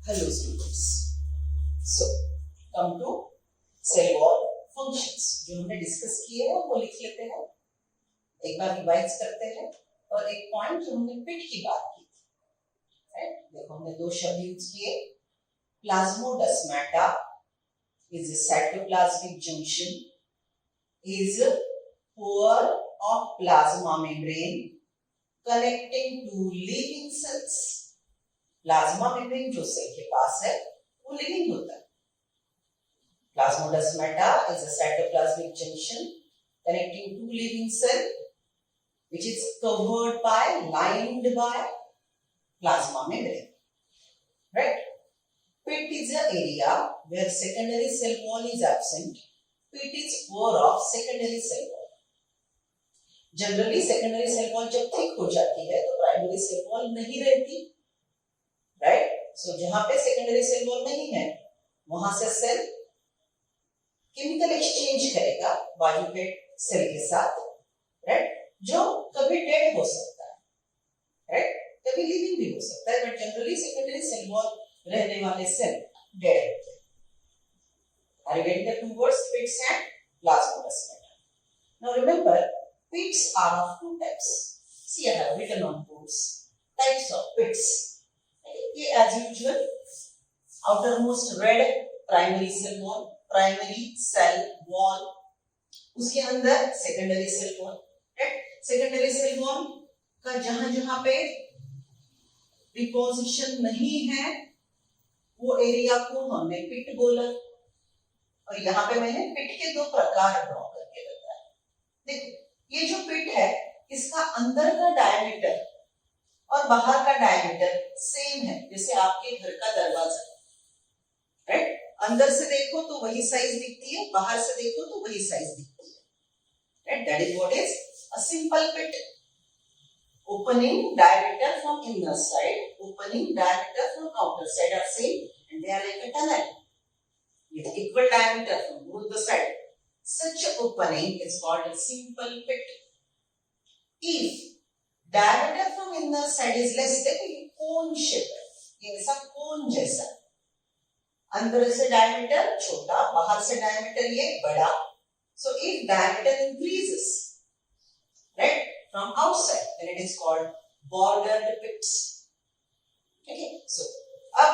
Hello students. So come to cell wall functions जो हमने discuss किए हैं वो लिख लेते हैं, एक बार रिवाइज करते हैं और एक पॉइंट जो हमने पिट की बात की थी, राइट? देखो हमने दो शब्द यूज किए, plasmodesmata is a cytoplasmic junction, is a pore of plasma membrane connecting to living cells. Plasma membrane जो सेल के पास है वो लिविंग होता है. Plasmodesmata is a cytoplasmic junction connecting two living cell which is covered by, lined by plasma membrane, right? Pit is the area where secondary cell wall is absent. Pit is pore of secondary cell wall. Generally secondary cell wall जब thick हो जाती है तो primary cell wall नहीं रहती, right? सो जहां पे secondary cell wall नहीं है वहां से सेल केमिकल एक्सचेंज करेगा बाजू के सेल के साथ, राइट? जो कभी डेड हो सकता है, राइट? कभी लिविंग भी हो सकता है, but generally secondary cell wall रहने वाले सेल डेड होते हैं. Are you getting the two words, pits and plasmodesmata? Now remember, pits are of two types. See, I have written on boards types of pits. ये as usual outermost red primary cell wall, उसके अंदर secondary cell wall, right? secondary cell wall का जहां जहां पे deposition नहीं है वो एरिया को हमने पिट बोला, और यहाँ पे मैंने पिट के दो प्रकार ड्रॉ करके बताया. देखो ये जो पिट है इसका अंदर का डायमीटर और बाहर का डायमीटर सेम है, जैसे आपके घर का दरवाजा, राइट? अंदर से देखो तो वही साइज दिखती है, बाहर से देखो तो वही साइज दिखती है, right? That is what is a simple pit. Opening diameter from inner side, opening diameter from outer side are same and they are like a tunnel with equal diameter from both the side. Such opening is called a simple pit. If diameter from inner side is less, देखो ये cone shape है, ये ऐसा कोन जैसा, अंदर से diameter छोटा, बाहर से डायमीटर ये बड़ा. So if diameter increases, right, from outside, then it is called bordered pits. Okay, so अब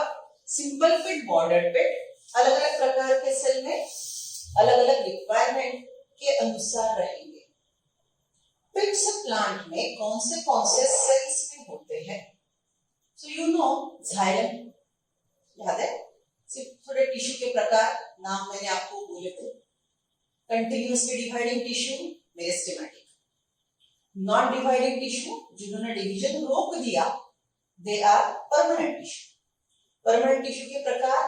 simple pit, bordered pit अलग अलग प्रकार के सेल में अलग अलग रिक्वायरमेंट के अनुसार रहेंगे. पिट्स प्लांट में कौन से सेल्स में होते हैं? सो यू नो जाइलम, याद है? सिर्फ थोड़े टिश्यू के प्रकार नाम मैंने आपको बोले थे. Continuously dividing tissue meristematic, non dividing tissue जिन्होंने डिवीजन रोक दिया they are permanent tissue. Permanent tissue के प्रकार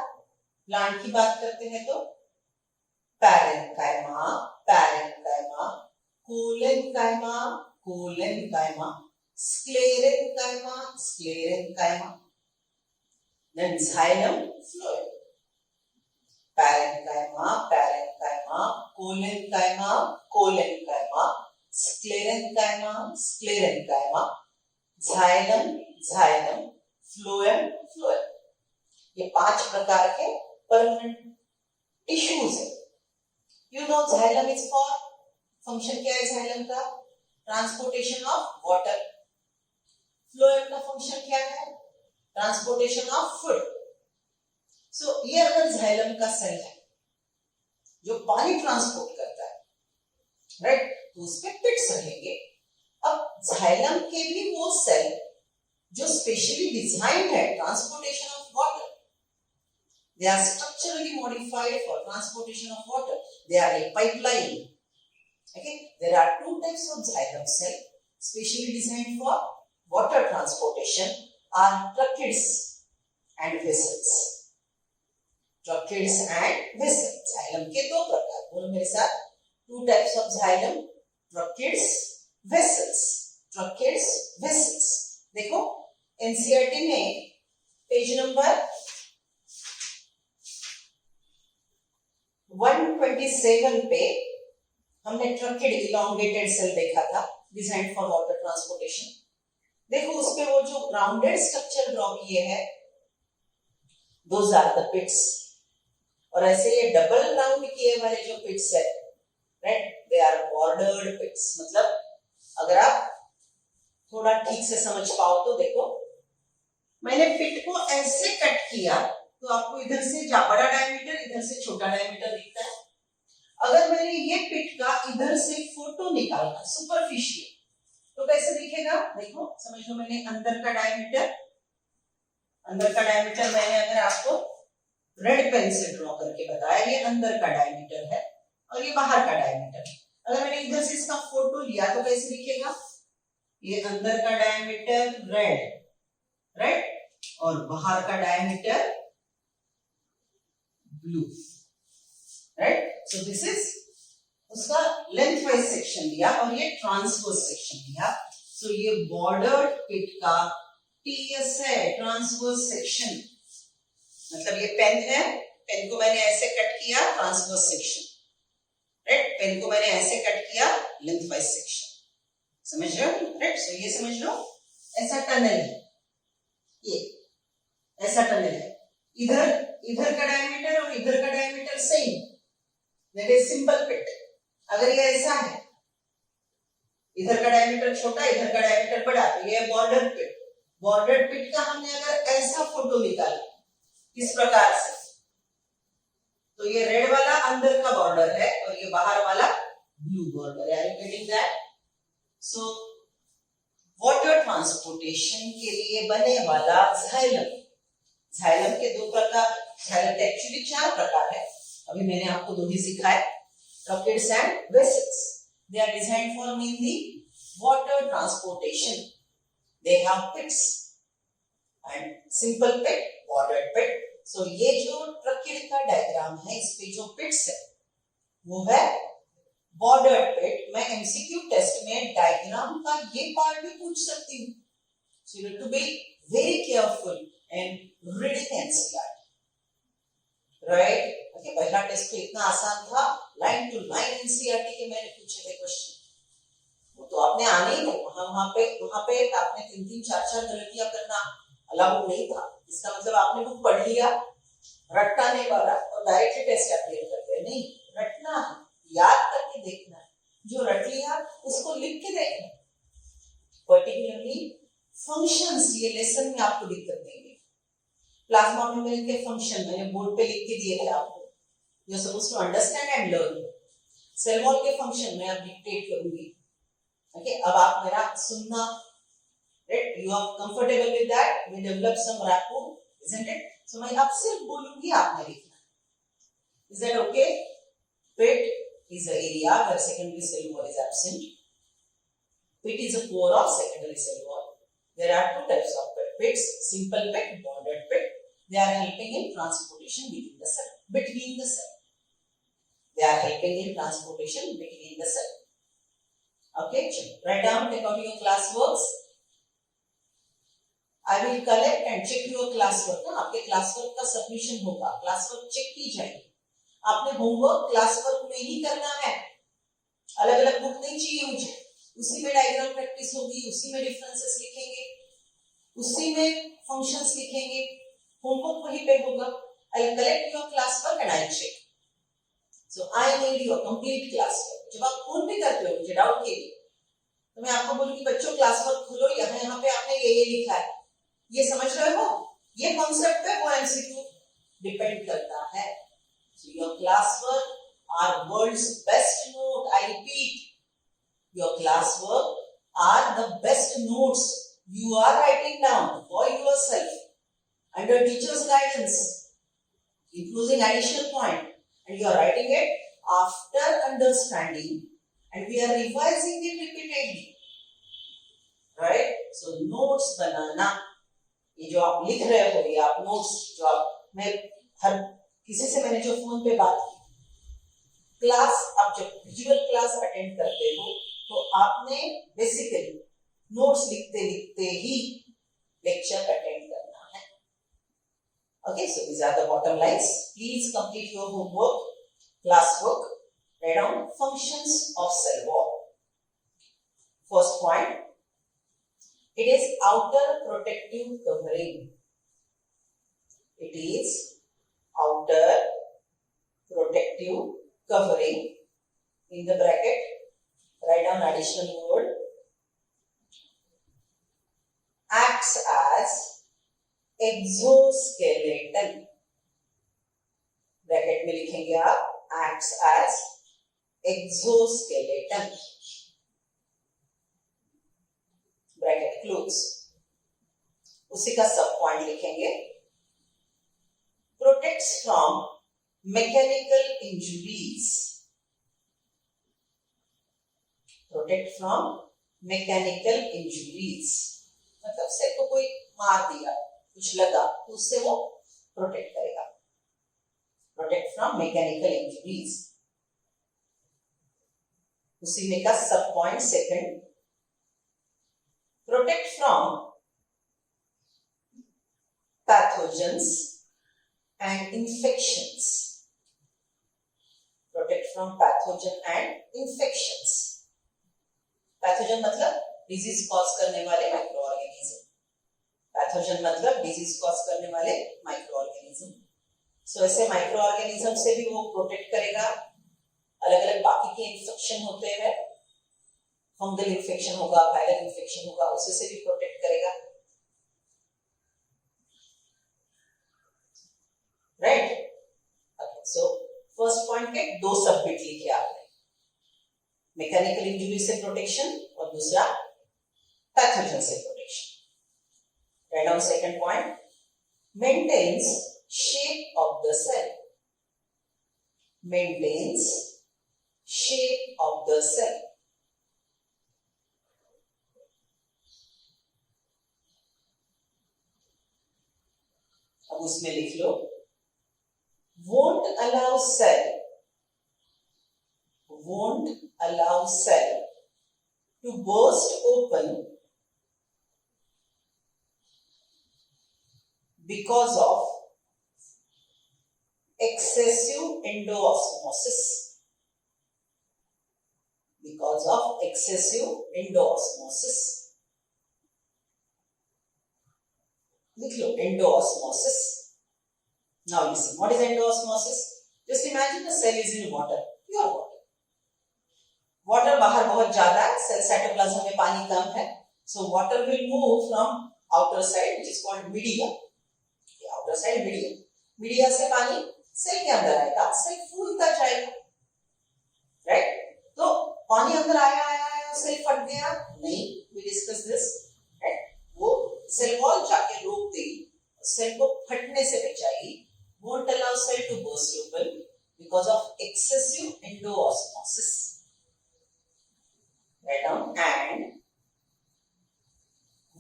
प्लांट की बात करते हैं तो parenchyma, collenchyma, sclerenchyma, then xylem, phloem. Parenchyma, colenchyma, sclerenchyma, xylem, phloem. ये 5 प्रकार के परमानेंट टिश्यूज है. You know xylem is for, function क्या है xylem का? Transportation of water. phloem का फंक्शन क्या है? Transportation of food. सो ये अगर xylem का सेल है जो पानी ट्रांसपोर्ट करता है, राइट, तो उसपे पिट्स रहेंगे. अब xylem के भी वो सेल जो स्पेशली डिजाइंड है transportation of water, they are structurally modified for transportation of water. They are like pipeline. Okay, there are two types of xylem cell specially designed for water transportation are tracheids and vessels. Tracheids and vessels. Xylem के दो प्रकार, बोलो मेरे साथ. Two types of xylem, tracheids, vessels. देखो NCERT में page number 127 पे हमने ट्रकेड इलोंगेटेड सेल देखा था, डिजाइन फॉर वाटर ट्रांसपोर्टेशन. देखो उसपे वो जो ग्राउंडेड स्ट्रक्चर ड्रॉ किए हैं Those are the pits. और ऐसे ये डबल राउंड किए वाले जो pits है, right? They are bordered pits. मतलब अगर आप थोड़ा ठीक से समझ पाओ तो देखो, मैंने पिट को ऐसे कट किया तो आपको इधर से बड़ा डायमीटर, इधर से छोटा डायमीटर दिखता है। अगर मैंने ये पिट का इधर से फोटो निकाला सुपरफिशियल तो कैसे दिखेगा? देखो समझ लो, मैंने अंदर का डायमीटर मैंने अगर आपको रेड पेन से ड्रॉ करके बताया, ये अंदर का डायमीटर है और ये बाहर का डायमीटर है। अगर मैंने इधर से इसका फोटो लिया तो कैसे दिखेगा? ये अंदर का डायमीटर रेड और बाहर का diameter blue, right? So this is उसका लेंथ वाइज सेक्शन लिया और ये ट्रांसवर्स सेक्शन लिया। सो ये बॉर्डर्ड पिट का टीएस है, ट्रांसवर्स सेक्शन। मतलब ये पेन है, पेन को मैंने ऐसे कट किया, ट्रांसवर्स सेक्शन, राइट? पेन को मैंने ऐसे कट किया, लेंथ वाइज सेक्शन। समझ रहे हो, राइट? सो ये समझ लो, ऐसा टनल है, ये ऐसा टनल है। इधर का डायमीटर और इधर का diameter same, that is simple pit. अगर ये ऐसा है, इधर का डायमीटर छोटा, इधर का डायमीटर बड़ा, तो ये बॉर्डर पिट। बॉर्डर पिट का हमने अगर ऐसा फोटो निकाला इस प्रकार से, तो ये रेड वाला अंदर का बॉर्डर है और ये बाहर वाला ब्लू बॉर्डर है। Are you getting that? So water transportation के लिए बने वाला जाइलम के दो प्रकार, जाइलम के एक्चुअली 4 प्रकार है। अभी मैंने आपको 2 ही सिखाए, tracheids and vessels. They are designed for mainly water transportation. They have pits and simple pit, bordered pit. So ये जो ट्रकेड का डायग्राम है, इस पे जो पिट्स है वो है बॉर्डर्ड पिट। मैं एमसीक्यू टेस्ट में डायग्राम का ये पार्ट भी पूछ सकती हूँ। So you have to be very careful and reading NCERT, right? Okay, पहला टेस्ट तो इतना आसान था, लाइन टू लाइन NCERT के मैंने पूछे थे क्वेश्चन, वो तो आपने आने ही नहीं। वहां पे आपने 3-3, 4-4 गलतियां करना अलाउ नहीं था। इसका मतलब आपने बुक पढ़ लिया, रट्टा नहीं मारा और डायरेक्टली टेस्ट अप्लाई करते नहीं। रटना है, याद करके देखना है, जो रट लिया उसको लिख के देखना। पर्टिकुलरली फंक्शंस, ये लेसन में आपको दिक्कत देंगे। प्लाज्मा मेम्ब्रेन के फंक्शन मैंने बोर्ड पे लिख के दिए थे आपको, you are supposed to understand and learn. Cell wall के फंक्शन मैं अब डिक्टेट करूंगी। ओके, अब आप मेरा सुनना, right? You are comfortable with that? We develop some rapport, isn't it? So मैं अब सिर्फ बोलूंगी, आपने लिखना। Is that okay? Pit is the area where secondary cell wall is absent. Pit is a core of secondary cell wall. There are 2 types of pits: simple pit, bordered pit. They are helping in transportation between the cell. They are helping in transportation between the cell. Okay, write down, take out your classworks. I will collect and check your classwork. ना आपके classwork का submission होगा, classwork check की जाएगी। आपने homework classwork में ही करना है, अलग अलग बुक नहीं चाहिए मुझे। उसी में डायग्राम प्रैक्टिस होगी, उसी में डिफरेंसेस लिखेंगे, उसी में फंक्शंस लिखेंगे, होमवर्क वहीं पे होगा। I will collect your classwork and I check. So I need your complete classwork. जब आप फोन पे करते हो मुझे डाउट के लिए, तो मैं आपको बोलूंगी बच्चों क्लासवर्क खोलो, यहाँ पे आपने ये लिखा है, ये समझ रहे हो? ये कॉन्सेप्ट पे वो एमसीक्यू डिपेंड करता है। So your classwork are world's best note. I repeat, your classwork are the best notes you are writing down for yourself under teacher's guidance, including additional point, and you are writing it after understanding, and we are revising it repeatedly, right? So notes बनाना, ये जो आप लिख रहे हो, ये आप notes जो आप, मैं हर किसी से मैंने जो फोन पे बात की, क्लास आप जब विजुअल क्लास अटेंड करते हो तो आपने बेसिकली नोट्स लिखते लिखते ही लेक्चर अटेंड करना है। Okay, so these are the bottom lines. Please complete your homework, class work, write down functions of cell wall. First point, it is outer protective covering. It is outer protective covering. In the bracket, write down additional word. Acts as exoskeleton. Bracket में लिखेंगे आप acts as exoskeleton. Bracket close. उसी का सब point लिखेंगे. Protects from mechanical injuries. Protect from mechanical injuries. मतलब से को कोई मार दिया, कुछ लगा तो उससे वो प्रोटेक्ट करेगा. Protect from mechanical injuries. उसी में का सब point second. Protect from pathogens and infections. Protect from pathogen and infections. Pathogen मतलब डिजीज कॉज करने वाले माइक्रो ऑर्गेनिज्म. पैथोजन मतलब डिजीज कॉज करने वाले माइक्रो ऑर्गेनिज्म. सो ऐसे माइक्रो ऑर्गेनिज्म से भी वो प्रोटेक्ट करेगा. अलग अलग बाकी के इन्फेक्शन होते हैं, फंगल इन्फेक्शन होगा, वायरल इन्फेक्शन होगा, उससे से भी प्रोटेक्ट करेगा. राइट. सो फर्स्ट पॉइंट के दो सबमिट लिखे आपने. मैकेनिकल इंजुरी से प्रोटेक्शन और दूसरा पैथोजन से protection. Write down second point. Maintains shape of the cell. Maintains shape of the cell. अब उसमें लिख लो won't allow cell to burst open because of excessive endoosmosis. Because of excessive endoosmosis. लिख लो endoosmosis. Now listen, what is endoosmosis? Just imagine the cell is in water, pure water. Water बाहर बहुत ज्यादा है, cell cytoplasm में पानी कम है, so water will move from outer side which is called media. Outer side media. Media से पानी cell के अंदर आएगा, सेल फूलता जाएगा. राइट. तो पानी अंदर आया आया आया सेल फट गया नहीं. We discuss this. राइट. वो सेल वॉल जाके रोक देगी, सेल को फटने से बचाएगी. won't allow cell to burst open because of excessive endoosmosis. Write down. And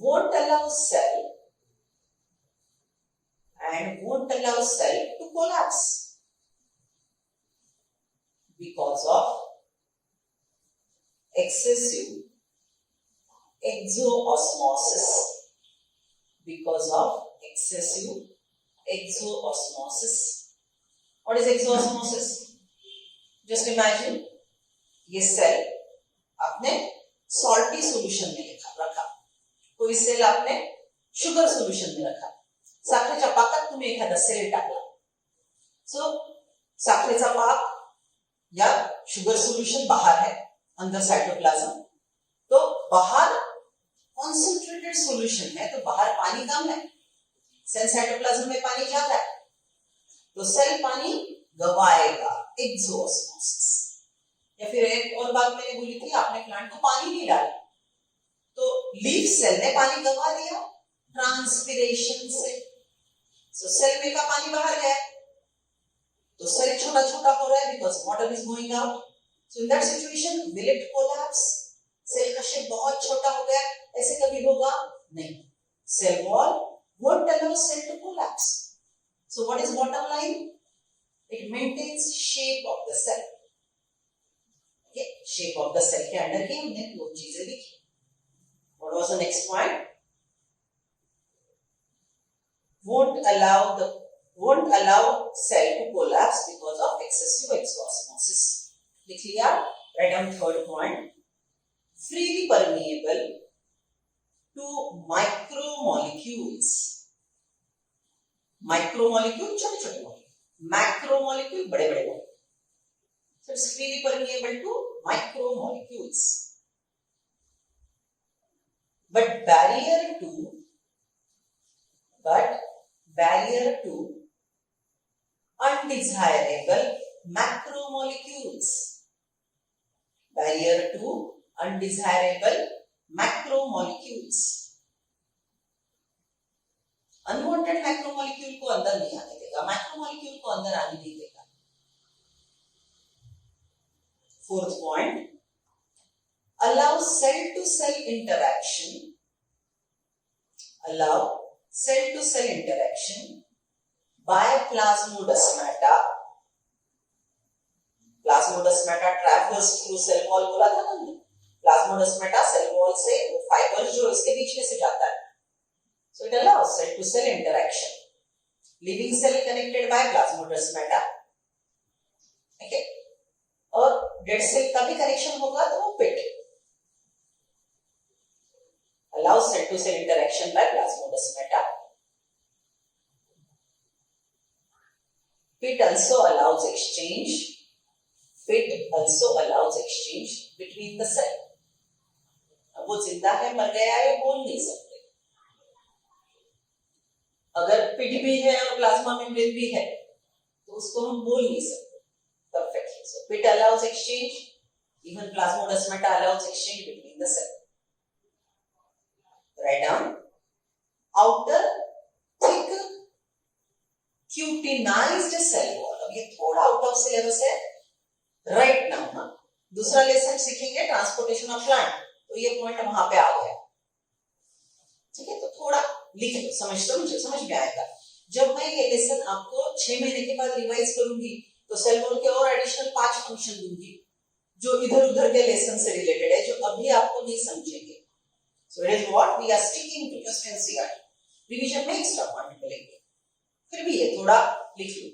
won't allow cell to collapse because of excessive exoosmosis. Because of excessive exoosmosis. What is exoosmosis? Just imagine ये cell आपने salty solution में रखा, कोई cell आपने sugar solution में रखा. साखरेचा पाकात तुम्ही एखादा सेल टाकला. सो साखरेचा पाक या शुगर सॉल्यूशन बाहर है, अंदर साइटोप्लाज्म. तो बाहर कॉन्सेंट्रेटेड सॉल्यूशन है, तो बाहर पानी कम है, सेल साइटोप्लाज्म में पानी ज्यादा है, तो सेल पानी गवाएगा. एक्सोस्मोसिस. या फिर एक और बात मैंने बोली थी, आपने प्लांट को पानी नहीं डाला तो लीफ सेल ने पानी गवा दिया ट्रांसपिरेशन से. सो सेल में का पानी बाहर गया, तो सेल छोटा छोटा हो रहा है because water is going out. So in that situation will it collapse. Cell का शेप बहुत छोटा हो गया, ऐसे कभी होगा नहीं. Cell wall won't allow cell to collapse. So what is bottom line? It maintains shape of the cell. Okay, shape of the cell के अंदर की हमने दो चीजें लिखी. What was the next point? Won't allow cell to collapse because of excessive exosmosis. लिख लिया. Write down third point. Freely permeable to micromolecules. Micromolecule छोटे छोटे मॉलिक्यूल, मैक्रोमोलिक्यूल बड़े बड़े molecule. So it's freely permeable to micromolecules. But barrier to undesirable macromolecules. Barrier to undesirable macromolecules. Unwanted macromolecule को अंदर नहीं आने देगा, मैक्रोमोलिक्यूल को अंदर आने नहीं देगा. Fourth point, allow cell to cell interaction by plasmodesmata. Plasmodesmata traverse through cell wall बोला था ना हमने. Plasmodesmata cell wall से वो फाइबर जो इसके बीच में से जाता है. So it allows cell to cell interaction. Living cell connected by plasmodesmata. Okay. और डेड सेल का भी कनेक्शन होगा तो वो पिट. Allows cell to cell interaction by plasmodesmata. Pit also allows exchange between the cell. अब वो जिंदा है मर गया है बोल नहीं सकते. अगर पिट भी है और प्लाज्मा मेम्ब्रेन भी है तो उसको हम बोल नहीं सकते. Perfectly. So pit allows exchange, even plasmodesmata allows exchange between the cell. Write down. Outer thick cutinized cell wall. अब ये थोड़ा आउट ऑफ सिलेबस है राइट नाउ. ना दूसरा लेसन सीखेंगे ट्रांसपोर्टेशन ऑफ प्लांट, तो ये पॉइंट वहां पे आ गया. ठीक है, तो थोड़ा लिख लो, समझ में आएगा. जब मैं ये लेसन आपको 6 महीने के बाद रिवाइज करूंगी तो सेल वॉल के और एडिशनल 5 फंक्शन दूंगी जो इधर उधर के लेसन से रिलेटेड है, जो अभी आपको नहीं समझेंगे. So it is what we are sticking to just NCERT. Revision में एक्स्ट्रा पॉइंट मिलेंगे, फिर भी ये थोड़ा लिख लो.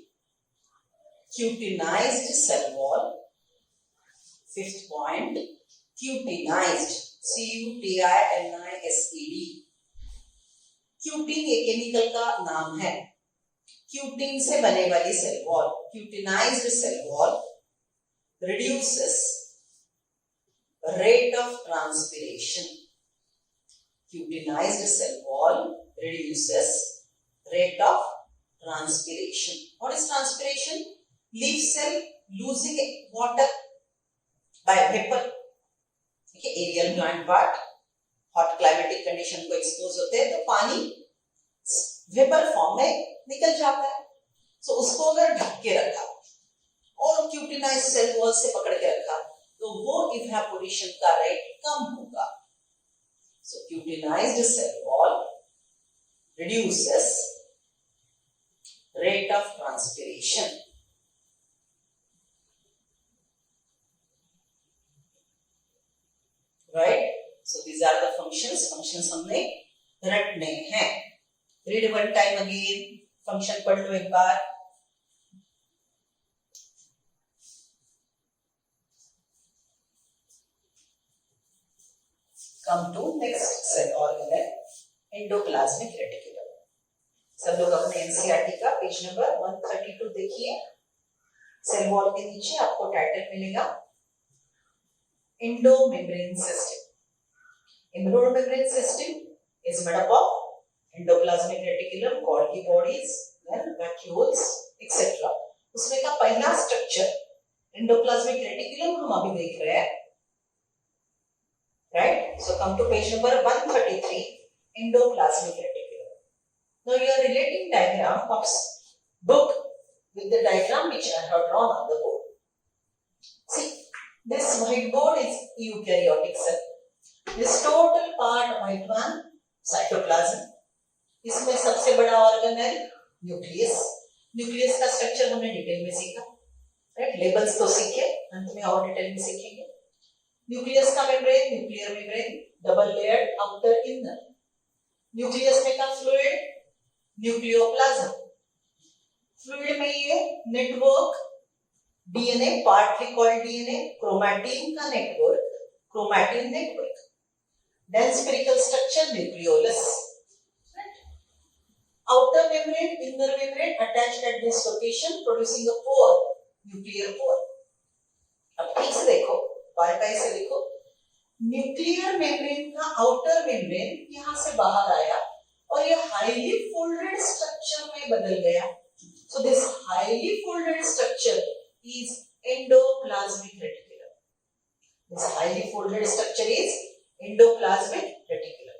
Cutinised cell wall. Fifth point, cutinised, CUTINISED. Cutin ये केमिकल का नाम है. क्यूटिन से बने वाली cell wall, cutinised cell wall reduces rate of transpiration. Cutinized cell wall reduces rate of transpiration. What is transpiration? Leaf cell losing water by vapor. Okay, aerial plant part hot climatic condition को expose होते हैं तो पानी vapour form में निकल जाता है. सो उसको अगर ढक के रखा और क्यूटिनाइज्ड सेल वॉल से पकड़ के रखा तो वो इवेपोरेशन का रेट कम होगा. So cutinised cell wall reduces rate of transpiration. Right? So these are the functions. Functions हमने रटने हैं. Read one time again. Function पढ़ लो एक बार. Come to next cell organelle, endoplasmic reticulum. सब लोग अपने एनसीईआरटी का पेज नंबर 132 देखिए. सेल वॉल के नीचे आपको टाइटल मिलेगा endomembrane system. Endomembrane system is made up of endoplasmic reticulum, Golgi bodies, then vacuoles, etc. उसमें का पहला स्ट्रक्चर endoplasmic reticulum हम अभी देख रहे हैं. Right? So come to page number 133, endoplasmic reticulum. Now you are relating diagram of book with the diagram which I have drawn on the board. See, this white board is eukaryotic cell. This total part white one, cytoplasm. इसमें सबसे बड़ा organ है nucleus. Nucleus का structure हमने detail में सीखा. Right, labels तो सीखे, अंत में और डिटेल में सीखेंगे. न्यूक्लियस का membrane, nuclear membrane, double layered outer inner. Nucleus में का फ्लूइड, न्यूक्लियोप्लाज्म. फ्लूइड में ये network DNA, partly called DNA, chromatin का network, chromatin network. Then spherical structure nucleolus. outer membrane, inner membrane attached at this location producing a pore, nuclear pore. अब ठीक से देखो, bye से देखो, न्यूक्लियर मेम्ब्रेन का आउटर मेम्ब्रेन यहाँ से बाहर आया और ये हाईली फोल्डेड स्ट्रक्चर में बदल गया. So this highly folded structure is endoplasmic reticulum. This highly folded structure is endoplasmic reticulum.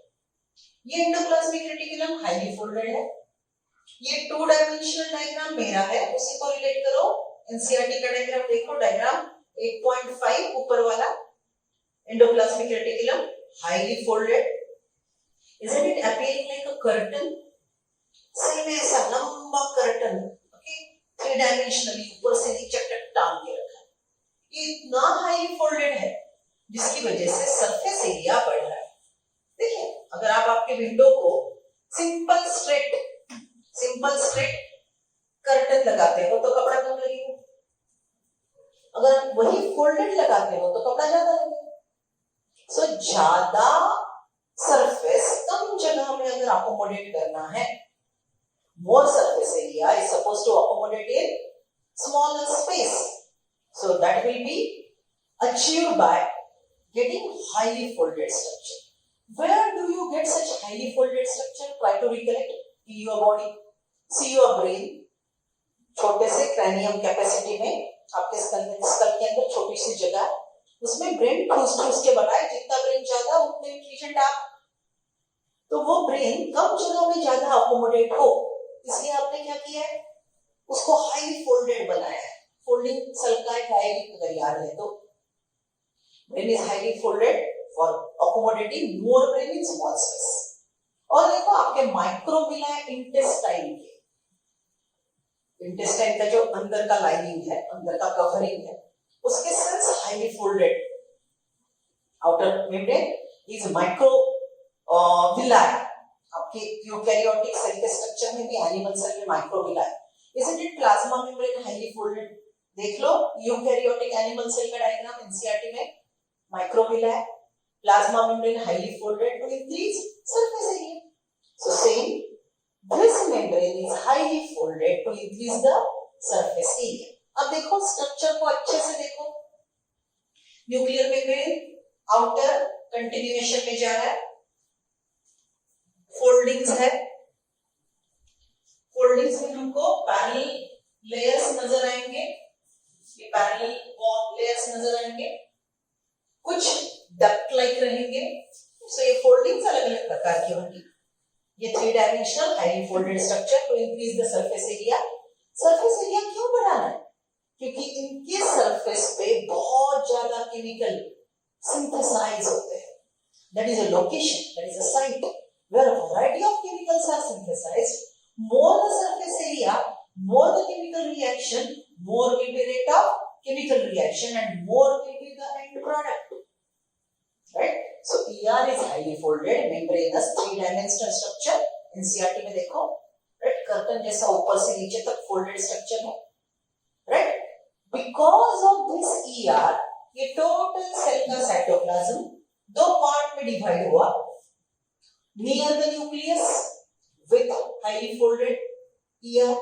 ये endoplasmic reticulum highly folded है. ये 2 डायमेंशनल डायग्राम मेरा है, उसी को रिलेट करो. एनसीईआरटी का डायग्राम देखो, डायग्राम 8.5 ऊपर वाला. endoplasmic reticulum highly folded. Isn't it appearing like a curtain? सही में ऐसा लंबा कर्टन, ओके, 3 डायमेंशनली ऊपर से नीचे तक टांग के रखा है. ये इतना हाईली फोल्डेड है जिसकी वजह से सरफेस एरिया बढ़ रहा है. देखिए, अगर आप आपके विंडो को सिंपल स्ट्रेट कर्टन लगाते हो तो कपड़ा कम लगेगा. अगर आप वही फोल्डेड लगाते हो तो कपड़ा ज्यादा लगेगा. सो ज्यादा सरफेस कम जगह में अगर अकोमोडेट करना है, more surface area is supposed to accommodate in smaller space. So that will be achieved by getting highly folded structure. Where do you get such highly folded structure? Try to recollect in your body. See your brain. छोटे से cranium capacity में आपके skull के अंदर छोटी सी जगह, उसमें brain ठूस के बनाए. जितना ब्रेन ज्यादा उतने इंटेलिजेंट आप. तो वो ब्रेन कम जगह में ज्यादा अकोमोडेट हो, इसलिए आपने क्या किया है, उसको हाईली फोल्डेड बनाया है. फोल्डिंग सल्काई खाएगी अगर याद है तो. Brain is highly folded for accommodating more brain in small space. और देखो आपके माइक्रोविला इंटेस्टाइन के, इंटेस्टाइन का जो अंदर का लाइनिंग है, अंदर का कवरिंग है, उसके cells highly folded. Outer membrane is microvilli. आपके यूकैरियोटिक सेल के स्ट्रक्चर में भी एनिमल सेल में माइक्रोविला है. Isn't it plasma membrane highly folded? देख लो यूकैरियोटिक एनिमल सेल का डायग्राम एनसीईआरटी में. माइक्रोविला है, plasma membrane highly folded to increase surface area. So same, this membrane is highly folded to increase the surface area. अब देखो structure को अच्छे से देखो. न्यूक्लियर मेम्ब्रेन आउटर कंटिन्यूएशन में जा रहा है. फोल्डिंग्स है. फोल्डिंग्स में हमको पैरेलल लेयर्स नजर आएंगे. ये पैरेलल वॉल लेयर्स नजर आएंगे. कुछ डक्ट लाइक रहेंगे. सो ये फोल्डिंग्स अलग अलग प्रकार की होंगी. ये 3 dimensional highly folded structure to increase the surface area. Surface area क्यों बढ़ाना है? क्योंकि इनके सरफेस पे बहुत ज्यादा केमिकल सिंथेसाइज होते हैं. That is a location, that is a site where a variety of chemicals are synthesized. More the surface area, more the chemical reaction, more will be rate of chemical reaction and more will be the end product. Right? So ER is highly folded, membranous 3-dimensional structure. NCERT में देखो, right? Curtain जैसा ऊपर से नीचे तक folded structure है. Right? Because of this ER, ये total cell का cytoplasm 2 पार्ट में डिवाइड हुआ. Near the nucleus with highly folded ER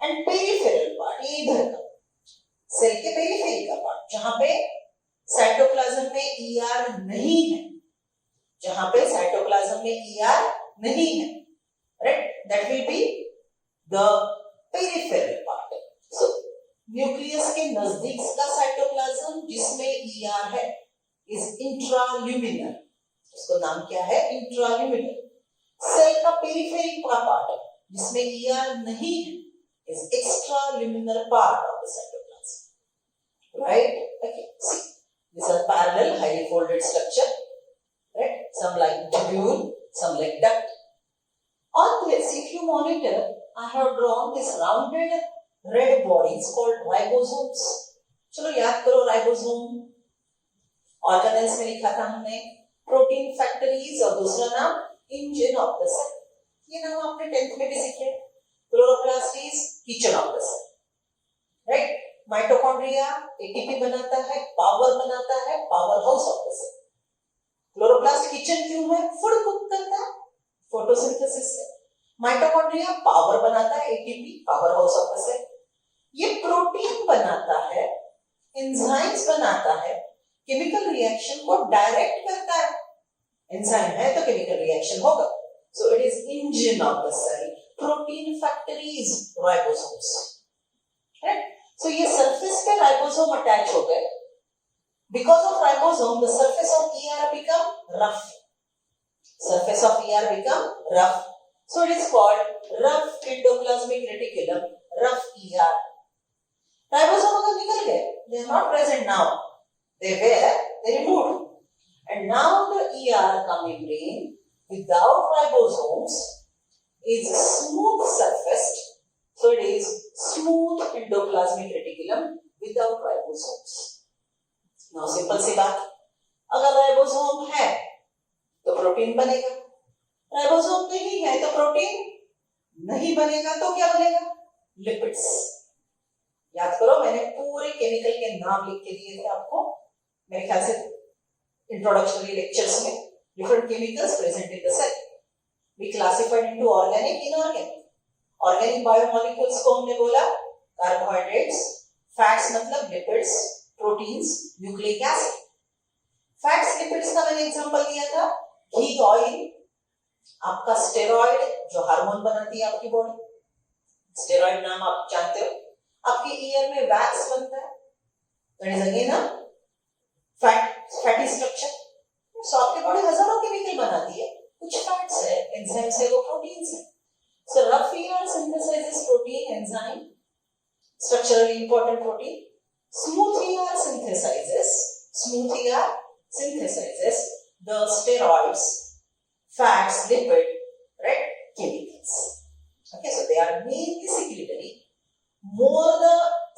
and peripheral part, ये इधर का सेल के पेरिफेरी का पार्ट, जहां पे साइटोप्लाज्म में ER नहीं है, जहां पे साइटोप्लाज्म में ER नहीं है, right? That will be the peripheral part. So nucleus के नजदीक का साइटोप्लाज्म जिसमें ER है is intraluminal. उसको नाम क्या है? इंट्राल्यूमिनल. सेल का पेरिफेरी पार्ट जिसमें ER नहीं है is extraluminal part of the cytoplasm. Right? Okay. See, these are parallel highly folded structure. Right? Some like tubule, some like duct. On this, if you monitor, I have drawn this rounded red bodies called ribosomes. चलो याद करो ribosome. Organelles में लिखा था हमने protein factories और दूसरा नाम इंजन ऑफ द सेल. ये नाम आपने 10th में भी सीखे. Chloroplast is kitchen of the cell. Right? Mitochondria ATP बनाता है, पावर बनाता है, power house of the cell. Chloroplast kitchen क्यों है? फूड कुक करता है फोटोसिंथेसिस से. माइटोकॉन्ड्रिया पावर बनाता है, ATP, power house of the cell. ये प्रोटीन बनाता है, एंजाइम्स बनाता है, केमिकल रिएक्शन को डायरेक्ट करता है। एंजाइम है तो केमिकल रिएक्शन होगा। So it is engine of the cell, protein factories, ribosomes, right. So ये सरफेस पे राइबोसोम अटैच हो गए। Because of ribosome, the surface of ER become rough. Surface of ER become rough. So it is called rough endoplasmic reticulum, rough ER. Ribosome अगर निकल गए, they are not present now. They were, they removed. And now the ER membrane without ribosomes is smooth surfaced. So it is smooth endoplasmic reticulum without ribosomes. Now simple सी बात, अगर ribosome है तो protein बनेगा, ribosome नहीं है तो protein नहीं बनेगा, तो क्या बनेगा? लिपिड्स। याद करो, मैंने पूरे केमिकल के नाम लिख के दिए थे आपको, मेरे ख्याल से इंट्रोडक्टरी लेक्चर्स में। Different chemicals present in the cell, we classified into organic, inorganic. Organic biomolecules को हमने बोला कार्बोहाइड्रेट्स, फैट्स मतलब lipids, proteins, nucleic acid. Fats lipids का मैंने एग्जांपल दिया था, घी, ऑयल, आपका स्टेरॉइड जो हार्मोन बनाती है आपकी बॉडी, स्टेरॉइड नाम आप जानते हो। आपके ईयर में वैक्स बनता है, that is again a fatty structure. So आपकी बॉडी हजारों केमिकल बनाती है, कुछ फैट्स है, एंजाइम्स है, वो प्रोटीन्स है। सो rough year synthesises protein, enzyme, structurally important protein. Smooth ER synthesizes the steroids, fats, lipid, right, chemicals. Okay, so they are mainly secretory. More the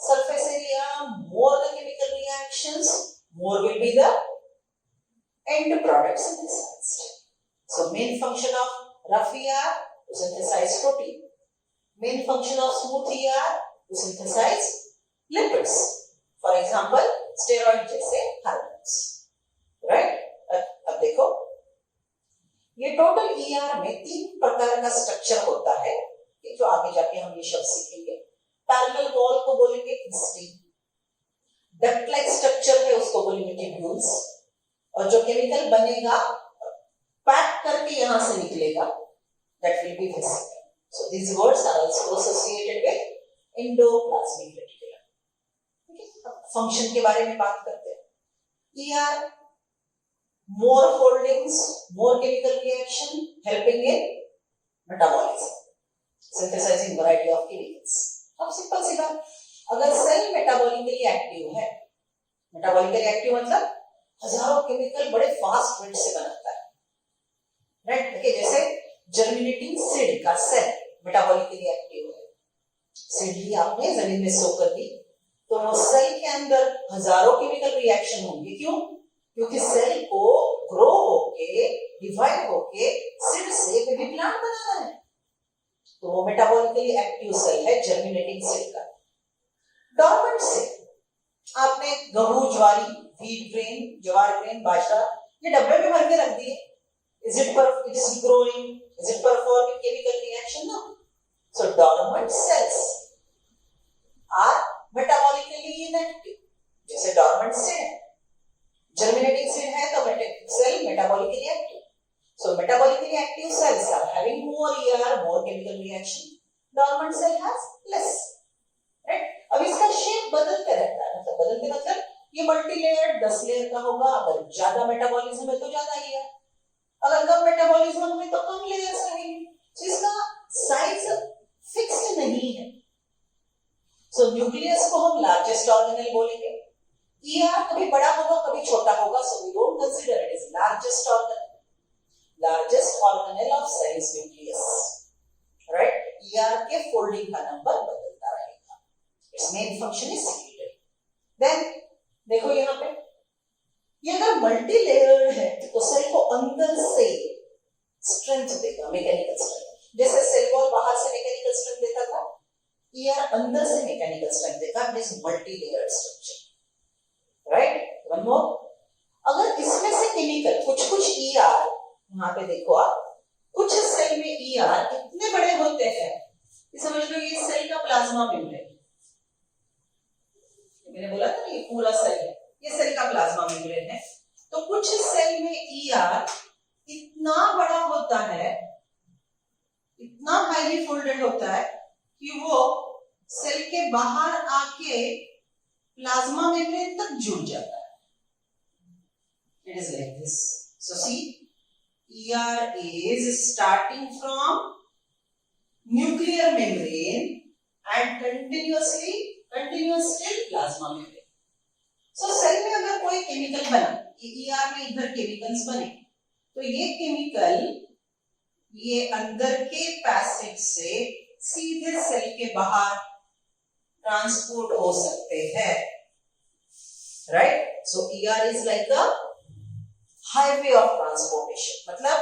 surface area, more the chemical reactions, more will be the end product synthesized. So main function of rough ER to synthesize protein. Main function of smooth ER to synthesize lipids. For example steroid जैसे hormones, right. अब देखो, ये total ER में 3 प्रकार का structure होता है, जो आगे जाके हम ये शब्द सीखेंगे। पैरेलल वॉल को बोलेंगे क्रिस्टीन, डक्ट लाइक स्ट्रक्चर है उसको बोलेंगे ट्यूब्यूल्स, और जो केमिकल बनेगा पैक करके यहां से निकलेगा, that will be vesicle. So these words are also associated with endoplasmic reticulum. Function के बारे में बात करते हैं। ER, more foldings, more chemical reaction, helping in metabolism, synthesizing variety of chemicals. अब सिंपल सी बात, अगर सेल मेटाबॉलिकली एक्टिव है, मेटाबॉलिकली एक्टिव मतलब हजारों केमिकल बड़े फास्ट रेट से बनाता है, राइट। देखिए, जैसे जर्मिनेटिंग सीड का सेल मेटाबॉलिकली एक्टिव है, सीड ली आपने, जमीन में सो कर दी, तो वो सेल के अंदर हजारों केमिकल रिएक्शन होंगे। क्यों? क्योंकि सेल को ग्रो होके, डिवाइड होके सीड से बेबी प्लांट बनाना है, तो वो मेटाबॉलिकली एक्टिव सेल है जर्मिनेटिंग सेल का। डॉर्मेंट सेल, आपने गेहूं, ज्वारी, व्हीट ग्रेन, ज्वार ग्रेन, बाजरा, ये डब्बे में भर के रख दिए। Is it growing? Is it performing chemical reaction? No. So dormant cells are metabolically inactive, जैसे डॉर्मेंट सीड है, जर्मिनेटिंग सीड है तो cell metabolically active. So metabolically active cells are having more ER, more chemical reaction, dormant cell has less, right. अब इसका shape बदलते रहता है, मतलब बदलते मतलब ये मल्टी लेयर 10 लेयर का होगा, अगर ज्यादा मेटाबॉलिज्म है तो ज्यादा ER, अगर कम मेटाबॉलिज्म है तो कम लेयर्स रहेंगे। तो इसका साइज फिक्स्ड नहीं है। सो न्यूक्लियस को हम लार्जेस्ट ऑर्गेनेल बोलेंगे। ER कभी बड़ा होगा कभी छोटा होगा, so we don't consider it is largest organelle. Largest organelle of cell is nucleus, right. ER के फोल्डिंग का नंबर बदलता रहेगा। Its main function is secretory. Then देखो यहाँ पे, ये अगर मल्टी लेयर्ड है तो सेल को अंदर से स्ट्रेंथ देगा, मैकेनिकल स्ट्रेंथ। जैसे सेल वॉल बाहर से मैकेनिकल स्ट्रेंथ देता था, ER अंदर से मैकेनिकल स्ट्रेंथ देगा। It is multi layered structure, right. One more, अगर इसमें से केमिकल कुछ ER, यहाँ पे देखो आप, कुछ सेल में ER इतने बड़े होते हैं, समझ लो ये सेल का प्लाज्मा मेम्ब्रेन, मैंने बोला था ना ये पूरा सेल है, ये सेल का प्लाज्मा मेम्ब्रेन है। तो कुछ सेल में ER इतना बड़ा होता है, इतना हाईली फोल्डेड होता है कि वो सेल के बाहर आके प्लाज्मा मेम्ब्रेन तक जुड़ जाता है। It is like this. So see, ER is starting from nuclear membrane and continuous till plasma membrane. So cell में अगर कोई केमिकल बना, ये ER में इधर केमिकल्स बने, तो ये केमिकल ये अंदर के पैसेज से सीधे सेल के बाहर ट्रांसपोर्ट हो सकते हैं, right? So ER is like a highway of transportation, मतलब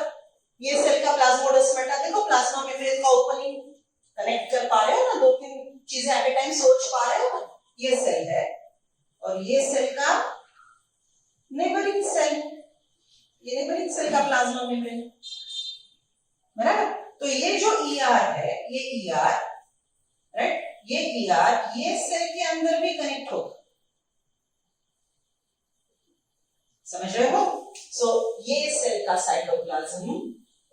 ये सेल का प्लाज्मोडेस्माटा, देखो प्लाज्मा मेम्ब्रेन का ओपनिंग कनेक्ट कर पा रहे हो ना, दो तीन चीजें एट ए टाइम सोच पा रहे हो ना, ये सेल है और ये सेल का नेबरिंग सेल, ये नेबरिंग सेल का प्लाज्मा मेम्ब्रेन, बराबर? तो ये जो ER है, ये ER, राइट, ये ER ये सेल के अंदर भी कनेक्ट होगा, समझ रहे हो? सो ये सेल का साइटोप्लाज्म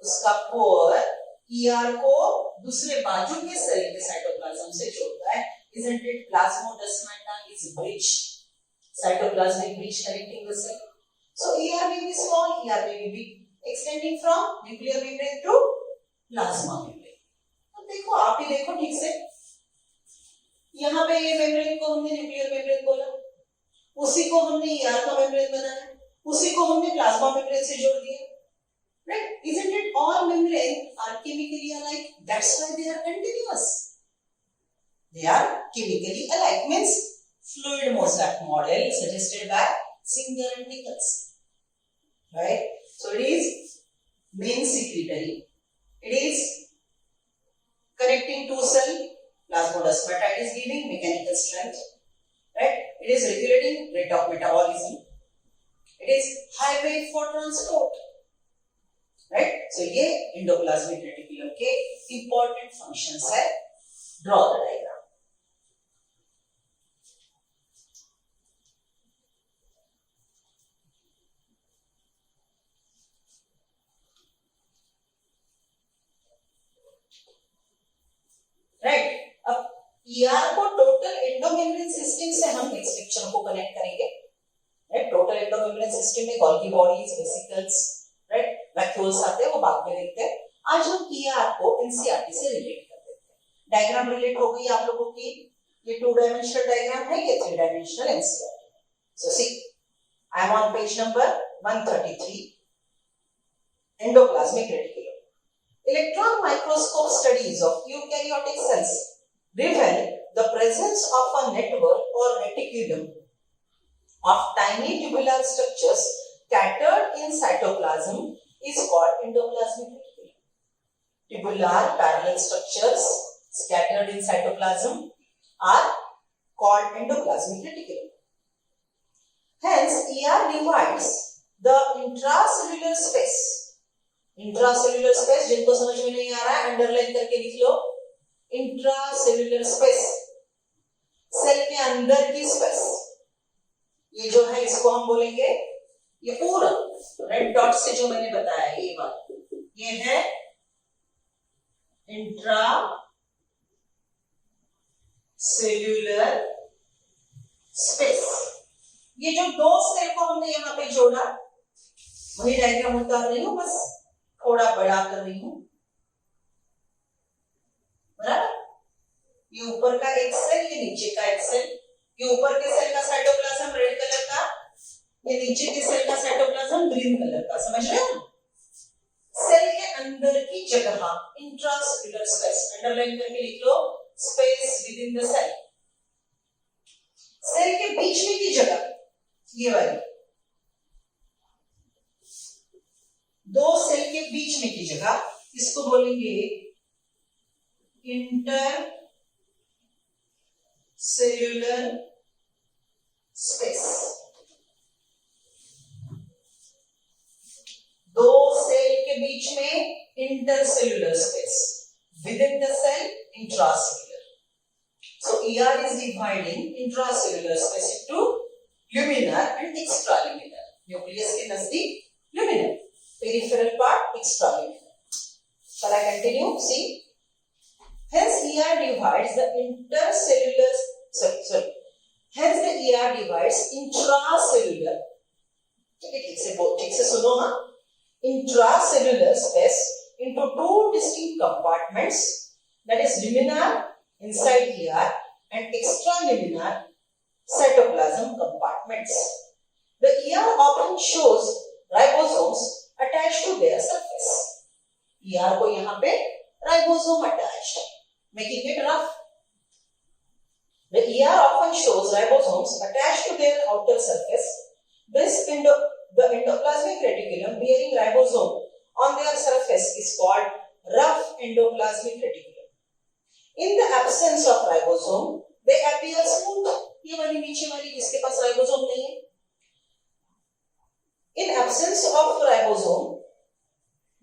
उसका कोर ER को दूसरे बाजू के सेल के साइटोप्लाज्म से जोड़ता है, isn't it? Plasmodesmata is bridge, cytoplasmic bridge connecting the cell. So ER may be small, ER may be big, extending from nuclear membrane to plasma membrane. तो देखो, आप ही देखो ठीक से, यहाँ पे ये मेम्ब्रेन को हमने न्यूक्लियर मेम्ब्रेन बोला, उसी को हमने ER का मेम्ब्रेन बनाया, उसी को हमने प्लाज्मा मेम्ब्रेन से जोड़ दिया, right? Isn't it? All membranes are chemically alike, that's why they are continuous. They are chemically alike, means fluid Mozart model suggested by Singer and Nichols, right? So it is main secretory, it is connecting two cell, plasmodesmata, it is giving mechanical strength, right? It is regulating rate of metabolism, it is highway for transport, right? So ये endoplasmic reticulum के important functions है. Draw the diagram. Right, अब ER को total endomembrane system से हम next lecture को connect करेंगे, right? Total endomembrane system में Golgi bodies, vesicles, right, vacuoles आते हैं, वो बाद में देखते हैं. आज हम ER को NCERT से रिलेट कर देते हैं. डायग्राम रिलेट हो गई आप लोगों की, ये 2 डायमेंशनल डायग्राम है, ये 3 dimensional NCERT. So see, I am on page number 133, endoplasmic reticulum. Electron microscope studies of eukaryotic cells reveal the presence of a network or reticulum of tiny tubular structures scattered in cytoplasm is called endoplasmic reticulum. Tubular parallel structures scattered in cytoplasm are called endoplasmic reticulum. Hence, ER divides the intracellular space. Intracellular space, जिनको समझ में नहीं आ रहा है underline करके लिख लो. Intracellular space, cell के अंदर की स्पेस, ये जो है इसको हम बोलेंगे, ये पूरा रेड डॉट से जो मैंने बताया ये वाला, ये है इंट्रा सेल्यूलर स्पेस. ये जो दो सेल को हमने यहां पे जोड़ा, वही डायग्राम उतार रही हूं, बस थोड़ा बड़ा कर रही हूं, बराबर? ये ऊपर का एक सेल, ये नीचे का एक सेल, ये ऊपर के सेल का साइटोप्लाज्म रेड कलर का, ये नीचे के सेल का साइटोप्लाज्म ग्रीन कलर का, समझ रहे हो? सेल के अंदर की जगह इंट्रासेल्युलर स्पेस, अंडरलाइन करके लिख लो, space within the cell. Cell के बीच में की जगह, ये वाली, दो सेल के बीच में की जगह, इसको बोलेंगे इंटर सेल्यूलर स्पेस. दो सेल के के बीच में intercellular space, within the cell intracellular. So ER is dividing intracellular space into luminar and extraluminar. Nucleus के नजदीक luminar, peripheral part extraluminar. Shall I continue? See, hence ER divides the intercellular. Hence the ER divides intracellular. ठीक से सुनो हाँ. Intracellular space into two distinct compartments, that is luminar inside ER and extraluminar cytoplasm compartments. The ER often shows ribosomes attached to their surface. ER को यहाँ पे ribosome attached, making it rough. The ER often shows ribosomes attached to their outer surface. The endoplasmic reticulum bearing ribosome on their surface is called rough endoplasmic reticulum. In the absence of ribosome, they appear smooth. ये वाली नीचे वाली जिसके पास ribosome नहीं है. In absence of ribosome,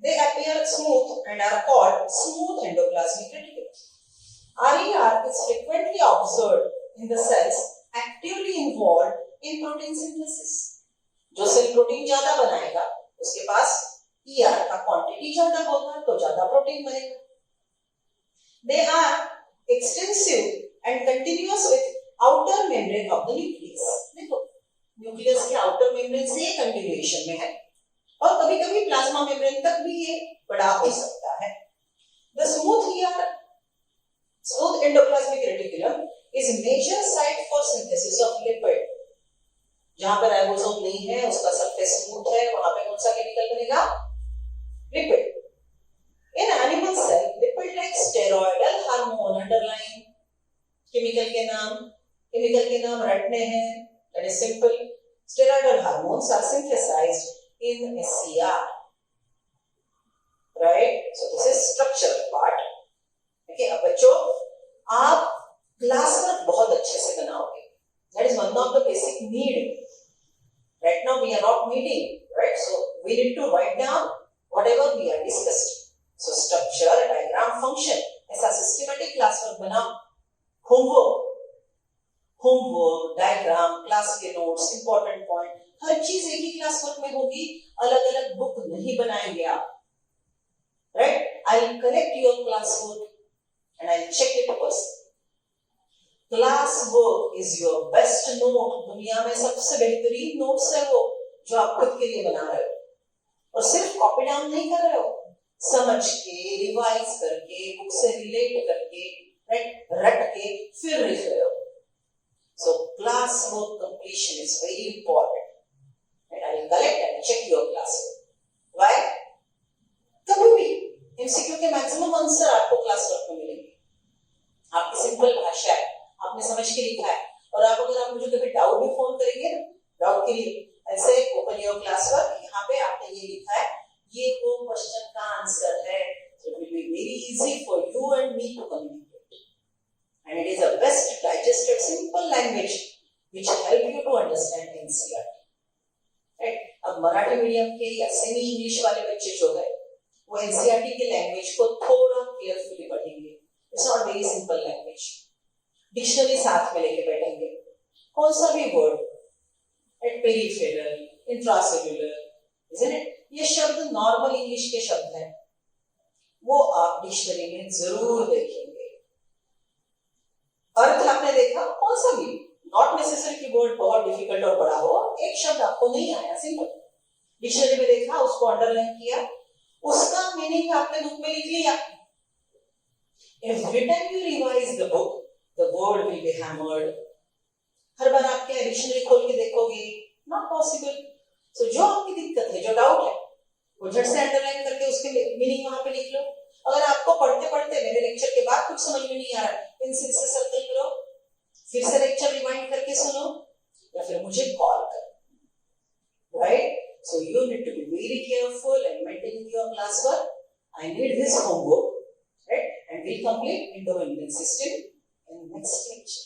they appear smooth and are called smooth endoplasmic reticulum. RER is frequently observed in the cells actively involved in protein synthesis. जो cell protein ज्यादा बनाएगा उसके पास ER का क्वांटिटी ज्यादा होगा तो ज्यादा प्रोटीन बनेगा. They are extensive and continuous with outer membrane of the nucleus. देखो न्यूक्लियस के आउटर मेम्ब्रेन से ये कंटिन्यूएशन में है और कभी-कभी प्लाज्मा मेम्ब्रेन तक भी ये बड़ा हो सकता है. The smooth endoplasmic reticulum is major site for synthesis of lipid. जहां पर राइबोसोम नहीं है उसका सरफेस स्मूथ है, वहां पे कौन सा केमिकल बनेगा? Lipid. In animal cell, lipid like steroidal hormone underline chemical के नाम रटने हैं. That is simple. Steroidal hormones are synthesized in SCR. Right? So this is structural part. Okay, अब बच्चों आप क्लास वर्क बहुत अच्छे से बनाओगे. That is one of the basic need. Right now we are not meeting, right? So we need to write down whatever we are discussing. So structure, diagram, function, ऐसा systematic class work बनाओ. Homework, diagram, class के notes, important point, हर चीज एक ही class work में होगी. अलग अलग book नहीं बनाएंगे आप. Right? I will collect your class work and I will check it personally. Class work is your best note. दुनिया में सबसे बेहतरीन नोट्स है वो जो आप खुद के लिए बना रहे हो और सिर्फ कॉपी डाउन नहीं कर रहे हो, समझ के, रिवाइज करके, बुक से रिलेट करके, राइट, रट के फिर लिख रहे हो. So class work completion is very important. And I will collect and check your class work. Why? कभी भी MCQ के मैक्सिमम आंसर आपको क्लास वर्क में मिलेंगे. आपकी सिंपल भाषा है, आपने समझ के लिखा है और आप अगर आप मुझे कभी डाउट भी फोन करेंगे ना, डाउट के लिए ऐसे ओपन योर क्लास वर्क, यहाँ पे आपने ये लिखा है, ये वो क्वेश्चन का आंसर है. So it will be very easy for you and me to communicate. And it is a best digested simple language which help you to understand NCERT. Right? अब मराठी मीडियम के या सेमी इंग्लिश वाले बच्चे जो है वो NCERT के language को थोड़ा केयरफुली पढ़ेंगे. It's not very simple language. Dictionary साथ में लेके बैठेंगे, कौन सा भी word, peripheral, intracellular, isn't it? ये शब्द नॉर्मल इंग्लिश के शब्द हैं, वो आप डिक्शनरी में जरूर देखेंगे. अर्थ आपने देखा कौन सा भी, नॉट नेसेसरी कि वर्ड बहुत डिफिकल्ट और बड़ा हो. एक शब्द आपको नहीं आया, सिंपल, डिक्शनरी में देखा, उसको अंडरलाइन किया, उसका मीनिंग आपने बुक में लिख लिया. Every time you revise the book, the word will be hammered. हर बार आप क्या डिक्शनरी खोल के देखोगे? Not possible. So जो आपकी दिक्कत है, जो डाउट है, वो झट से अंडरलाइन करके उसके मीनिंग वहां पे लिख लो. अगर आपको पढ़ते पढ़ते मेरे लेक्चर के बाद कुछ समझ में नहीं आ रहा, पेंसिल से सर्कल करो, फिर से लेक्चर रिवाइंड करके सुनो या फिर मुझे कॉल करो. Right? So you need to be very careful and maintain your class work. I need this homework, right, and we complete endo immune system in next lecture.